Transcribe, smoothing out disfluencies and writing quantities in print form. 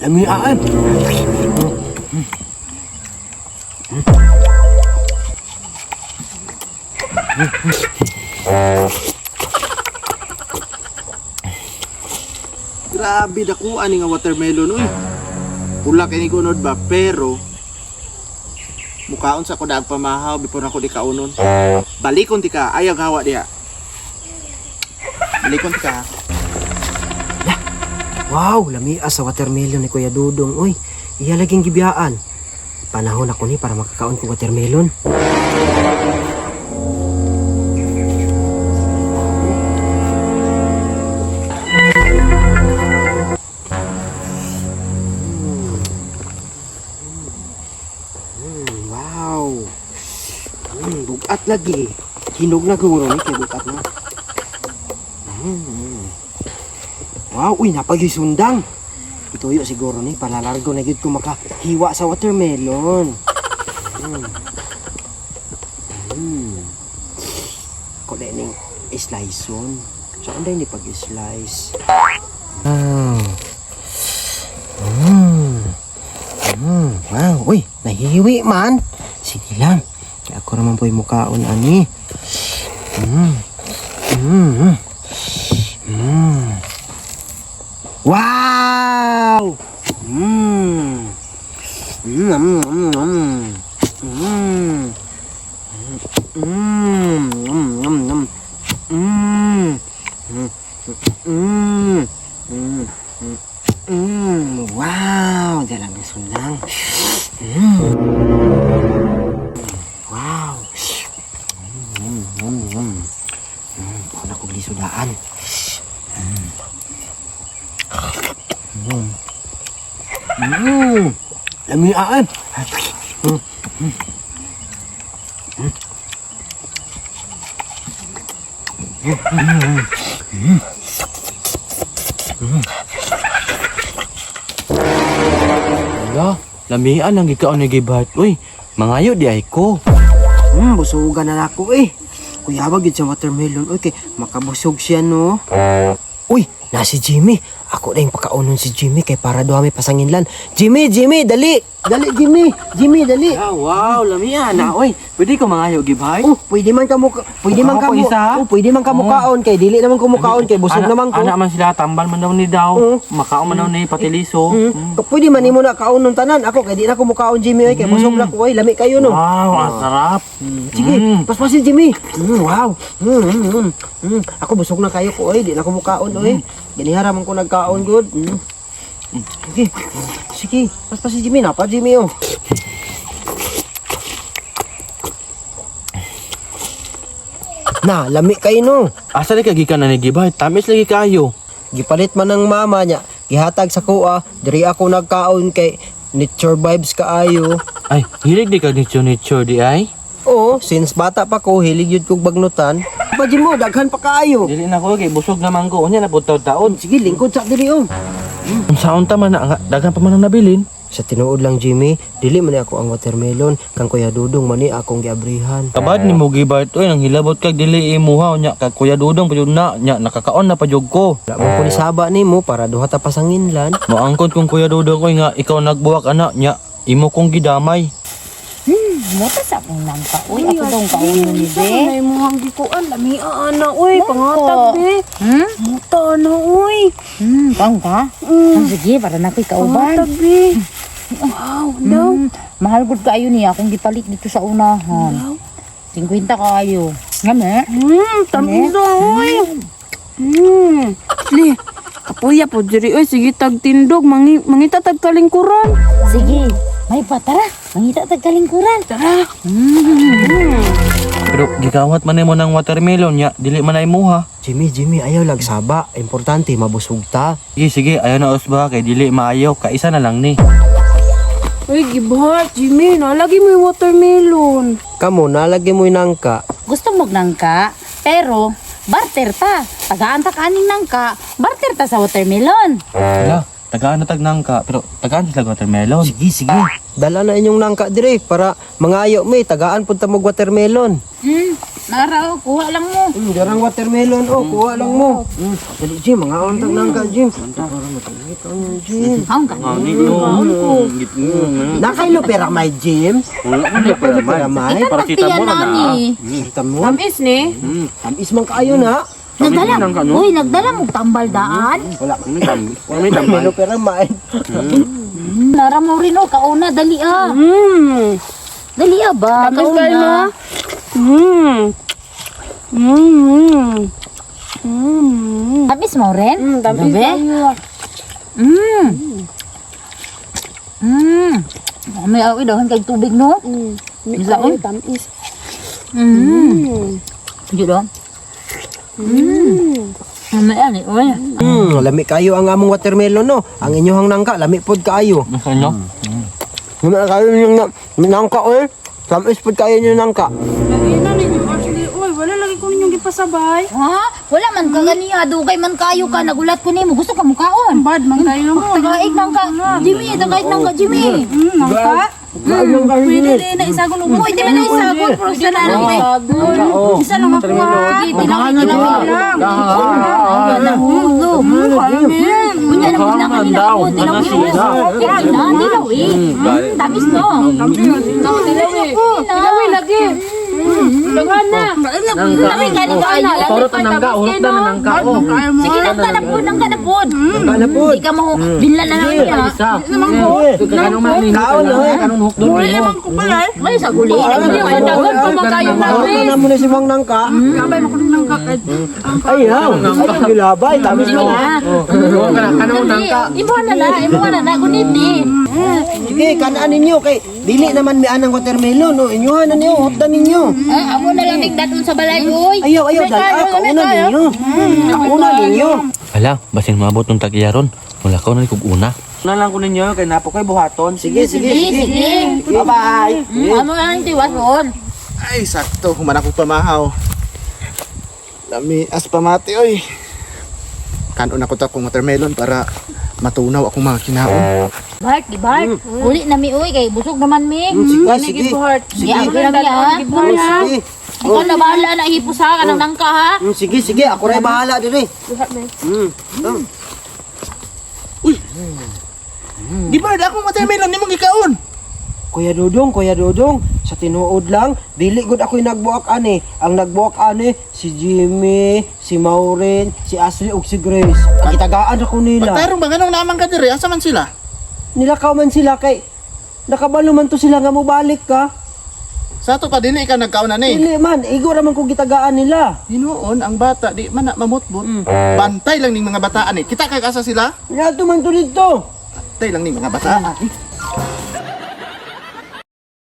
Lami aan. Grabe dakuan ni nga watermelon uy. Pula kay ni gunod ba pero mukaon sa ko daag pamahaw before ako di kaunon. Balikon ti ka ayaw hawa diha. Balikon ti ka. Wow, lamia sa watermelon ni Kuya Dudong. Uy, iya laging gibiyaan. Panahon ako ni para makakaon ko watermelon. Wow. Bugat lagi. Hinog na guro ni kay bugat na. Wow, uy, napagisundang. Ituyo siguro ni, palalargo na gid ko makahiwa sa watermelon. Ako na ning sliceon. Saan din ni pag-slice? Wow, uy, nahihiwi man. Sige lang. Kaya ako naman po yung mukhaon, ani. Wow! Wow! Dalang gusto lang. Wow! Baka na kong lisudaan. Lamiaan. Ala, lamian ang gikaon ni Gibart. Uy, mangayo di ay ko. Busugan na ako eh. Kuya wag yun sa watermelon. Uy, kay makabusog siya no. Uy, na si Jimmy. Ako na yung pakaunon si Jimmy kay para doon may pasanginlan. Jimmy, dali! Dali, Jimmy! Jimmy, dali! Ah, wow, lamian na. Uy, pwede ko mangayo Gibart? Oh, pwede man ka isa? pwede man ka mukaon kay dili naman ko mukaon kay busog naman ko. Anak man sila, tambal man daw ni daw. Makaon man daw ni patiliso. Pwede man nimo na kaunon tanan. Ako kay di na ko mukaon Jimmy kay busog na ko lami kayo no. Wow, ang sarap. Sige, paspasin Jimmy. Wow. Ako busog na kayo ko di na ko mukaon Ginihara man ko nagkaon good. Sige, paspasin Jimmy na pa Jimmy oh. Na, lami kayo no. Asa ni kagikan na ni Gibart? Tamis lagi kayo. Gipalit man ng mama niya. Gihatag sa kuha. Diri ako nagkaon kay nature vibes kaayo. Ay, hilig di ka nature di ay? Oo, since bata pa ko, hilig yun kong bagnutan. Pagin mo, daghan pa kaayo. Dili na ko kay busog naman ko. Unya na po taon. Sige, lingkod sa diri oh. Unsaon ta man na daghan pa man ang nabilin. Sa tinuod lang Jimmy, dili man ako ang watermelon, kang Kuya Dudong mani akong giabrihan. Kabad ni mo Gibart, oy nang hilabot kag dili imuha nya kag Kuya Dudong pud na nya nakakaon na pa jud ko. Wala mo ko ni saba nimo para duha ta pasanginlan. Moangkon kong Kuya Dudong oy nga ikaw nagbuwak ana nya imo kong gidamay. Mota sa akong nangka. Uy, ako daw kauno ni Be. Ay mo hang gikuan lami ana uy pangatag be. Muta na uy. Kaon ka? Sige, para na ko'y kauban. Pangatag be. Wow, daw. Mahal gud kaayo niya akong gipalit dito sa unahan. 50 kaayo. Ngame? Tamis na uy. Li, kapuya po diri oy sige tag tindog mangita tag kalingkuran. Sige, may patara. Mangita tag kalingkuran. Tara. Pero gikawat man nimo ng watermelon nya dili man ay imuha. Jimmy, ayaw lag saba. Importante, mabusog ta. Sige, ayaw na usba kay dili maayaw kaisa na lang ni. Uy, Gibart, Jimmy, nalagi mo yung watermelon. Kamo, nalagay mo yung nangka. Gusto mo nangka, pero barter ta. Tagaan ta kaning nangka, barter ta sa watermelon. Ala, tagaan na tag nangka, pero tagaan sila watermelon. Sige, sige. Dala na inyong nangka dire para mangayo may tagaan punta mo watermelon. Nara, kuha lang mo. Darang watermelon kuha lang mo. Dali Jim, mga ontag nangka Jim. Para matagit ang Jim. Haon ka. Nakaylo pera may Jim. Nakaylo pera may. Para kita mo na na. Kita mo. Tamis ni. Tamis man kaayo na. Nagdala. Uy, nagdala mo tambal daan. Wala may tambalo pera may. Nara mo rin kauna dali Dali ba? Tamis Kauna. kayo mo. Tamis mo rin? Tamis Gabi? kayo. May awi daw kag tubig no? Bisa ko? Tamis. Sige daw. May ani, uy. Lami kayo ang among watermelon no. Ang inyohang nangka lami pod kaayo. Nasa inyo? Lami kayo yung nangka oy. Tamis pod kayo yung nangka. Ina ninyo actually. Uy, wala lagi ko ninyong gipasabay. Ha? Wala man ka ganiya, dugay man kayo ka, nagulat ko nimo. Gusto ka mukaon. Bad man kayo mo. Tagaig nang ka, Jimmy, tagaig nang ka, Jimmy. Nangka? Pwede din na isagol mo. Uy, di ba na isagol? Pero isa na lang eh. Isa lang ako ha. Sige, tinawid lang. Nahulo. Kunya na muna kanina ako. Tinawid mo. Dilaw eh. Tamis no. Ilawi lagi. Dagan na. Tamis ka ni kayo. Torot na nangka, urot na nangka. Sige, nangka na po. Nangka na pod. Hindi ka mo, binlan na lang niya. Kaon oy. Muli naman ko pala eh. Ay, sa guli. Dagan pa man kayo Kaon na mo na si Mang nangka. Kabay mo ko ng nangka. Ayaw. Ay gilabay tamis mo. Ibuhan na na. Gunit ni. Sige, kanaan ninyo kay dili naman mi anang watermelon no. Inyohan na niyo, hotdan ninyo. Amo na lang nagdaton sa balay, uy. Ayaw, dala kauna ninyo. Kauna ninyo. Ala, basin maabot ng tagyaron. Wala ka na kog una. Na lang ko ninyo kay napo kay buhaton. Sige, sige, Sige, sige. Bye-bye. Amo na lang tiwason. Ay, sakto. Human ako pamahaw. Lami as pamati, oy. Kanon ako ta kong watermelon para matunaw akong mga kinaon. Bart, di Bart. Uli na mi, uy. Kay busog naman mi. Sige, sige. Sige, ako na mi, ha. Sige. Ikaw na bahala na ihipos ha. Kanang nangka, ha. Sige, sige. Ako rin bahala dire. Di ba akong watermelon ni mong ikaon? Kuya Dodong, sa tinuod lang, dili gud ako'y nagbuak ani. Ang nagbuak ani si Jimmy, si Maureen, si Ashley ug si Grace. Kagitagaan ako nila. Pagtarong ba ganong naman ka dire? Asa man sila? Nilakaw man sila kay nakabalo man to sila nga mobalik ka. Sa to pa din ikaw nagkaon na ni. Dili man, igo raman kung gitagaan nila. Hinuon ang bata di man na mamutbot. Bantay lang ning mga bataan ni. Kita kay asa sila? Nga man to dito. Bantay lang ning mga bata.